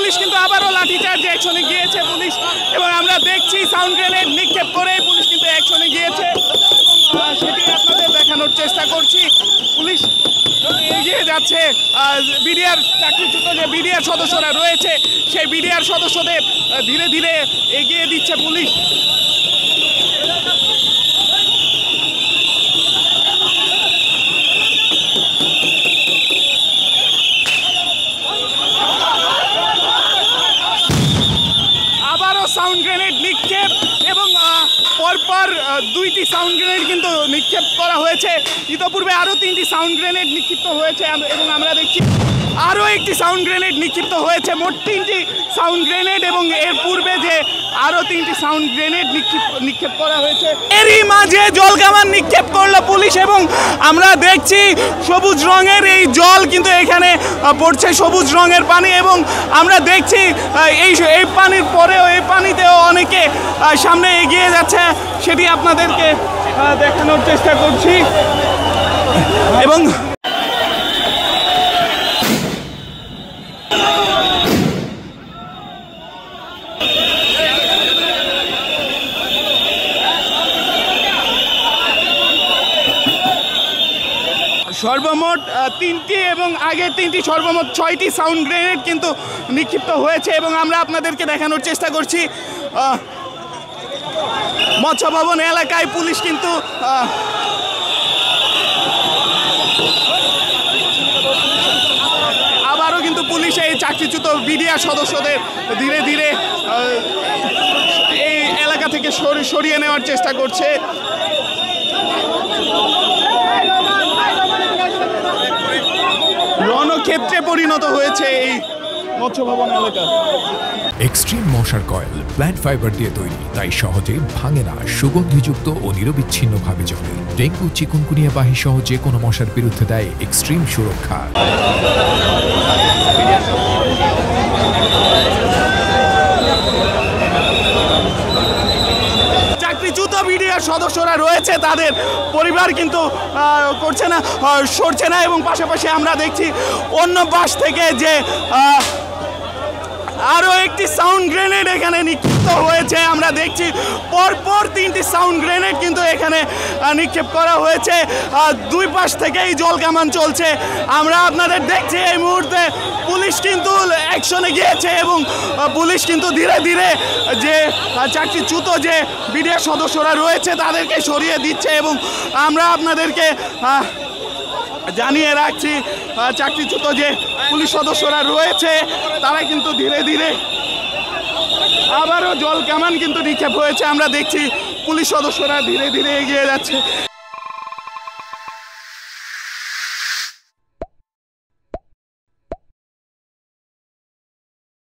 Police কিন্তু আবারও লাঠিচার্জ অ্যাকশনে গিয়েছে পুলিশ, এবং আমরা দেখছি সাউন্ড গ্রেনেড নিক্ষেপ করে পুলিশ কিন্তু অ্যাকশনে গিয়েছে। সেটি আপনাদের দেখানোর চেষ্টা করছি। পুলিশ এগিয়ে যাচ্ছে, বিডিআর চাকরিচ্যুত যে বিডিআর সদস্যরা রয়েছে সেই বিডিআর সদস্যদের ধীরে ধীরে এগিয়ে দিচ্ছে পুলিশ। আবারও সাউন্ড গ্রেনেড নিক্ষেপ, এবং পরপর দুইটি সাউন্ড গ্রেনেড কিন্তু নিক্ষেপ করা হয়েছে। ইতোপূর্বে আরও 3টি সাউন্ড গ্রেনেড নিক্ষিপ্ত হয়েছে, এবং আমরা দেখছি আরও একটি সাউন্ড গ্রেনেড নিক্ষিপ্ত হয়েছে। মোট 3টি সাউন্ড গ্রেনেড, এবং এর পূর্বে যে আরও 3টি সাউন্ড গ্রেনেড নিক্ষেপ করা হয়েছে। এরই মাঝে জল কামান নিক্ষেপ করলো পুলিশ, এবং আমরা দেখছি সবুজ রঙের এই জল কিন্তু এখানে পড়ছে, সবুজ রঙের পানি, এবং আমরা দেখছি এই পানির পরেও এই পানিতেও অনেকে সামনে এগিয়ে যাচ্ছে, সেটি আপনাদেরকে দেখানোর চেষ্টা করছি। এবং সর্বমোট 3টি এবং আগের 3টি সর্বমোট 6টি সাউন্ড গ্রেনেড কিন্তু নিক্ষিপ্ত হয়েছে, এবং আমরা আপনাদেরকে দেখানোর চেষ্টা করছি। মৎস্য ভবন এলাকায় পুলিশ কিন্তু আবারও কিন্তু পুলিশ এই চাকরিচ্যুত বিডিআর সদস্যদের ধীরে ধীরে এই এলাকা থেকে সরিয়ে নেওয়ার চেষ্টা করছে। রণক্ষেত্রে পরিণত হয়েছে এই মৎস্য ভবন এলাকা। এক্সট্রিম মশার কয়েল প্ল্যান্ট ফাইবার দিয়ে তৈরি, তাই সহজে ভাঙে না, সুগন্ধিযুক্ত ও নিরবিচ্ছিন্নভাবে জ্বলে। ডেঙ্গু, চিকুনগুনিয়া বাহি সহ যে কোনো মশার বিরুদ্ধে দেয় এক্সট্রিম সুরক্ষা। চাকরিচ্যুত বিডিআর সদস্যরা রয়েছে, তাদের পরিবার কিন্তু সরছে না, এবং পাশাপাশি আমরা দেখছি অন্য পাশ থেকে যে আরও একটি সাউন্ড গ্রেনেড এখানে নিক্ষিপ্ত হয়েছে। আমরা দেখছি পরপর 3টি সাউন্ড গ্রেনেড কিন্তু এখানে নিক্ষেপ করা হয়েছে। দুই পাশ থেকেই জল কামান চলছে। আমরা আপনাদের দেখছি এই মুহূর্তে পুলিশ কিন্তু অ্যাকশনে গিয়েছে, এবং পুলিশ কিন্তু ধীরে ধীরে যে চাকরিচ্যুত যে বিডিআর সদস্যরা রয়েছে তাদেরকে সরিয়ে দিচ্ছে, এবং আমরা আপনাদেরকে জানিয়ে রাখছি চাকরিচ্যুত যে পুলিশ সদস্যরা রয়েছে তারা কিন্তু ধীরে ধীরে আবারও জল কামান কিন্তু নিক্ষেপ হয়েছে। আমরা দেখছি পুলিশ সদস্যরা ধীরে ধীরে এগিয়ে যাচ্ছে,